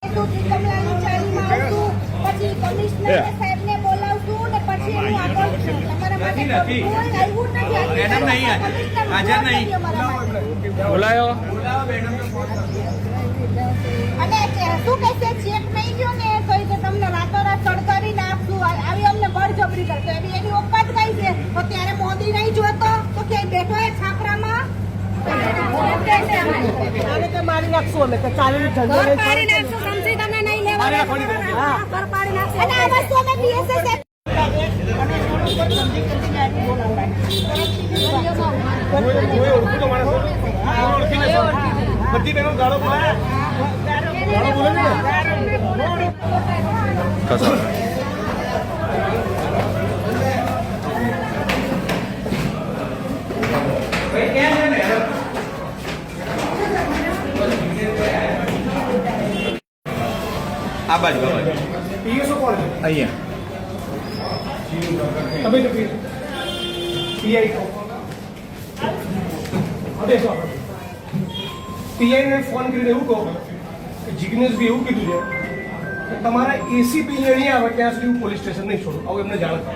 પછી કમિશનર સાહેબને બોલાવશું ને પછી એનું આગળ તમારા માટે કોઈ આવ્યું નથી. મેડમ નહીં હાજર નહીં બોલાયો. અને શું કહેશે ચેક નહીં ગયો ને તો તમને રાતોરાત સળગાવી નાખશું આવી અમને બળજબરી કરતો એની ઓકાત કઈ છે. તો ત્યારે મોદી નહીં જોતો તો ક્યાંય બેઠો એ છાપરામાં મારી નાખશું અમે ચાલી નાખશું સમજી તમે નહીં લેવા અને આ વસ્તુ અમે બીએસએસ બધી બહેનો ગાળો બોલે આ બાજુ પીએસઓ કોણ છે અહીંયા તમે તો પીઆઈ પીઆઈને ફોન કરીને એવું કહો કે જિગ્નેશભાઈ એવું કીધું છે કે તમારા એસીપી અહીંયા આવે ત્યાં સુધી હું પોલીસ સ્ટેશન નહીં છોડું આવું એમને જાણ કરો.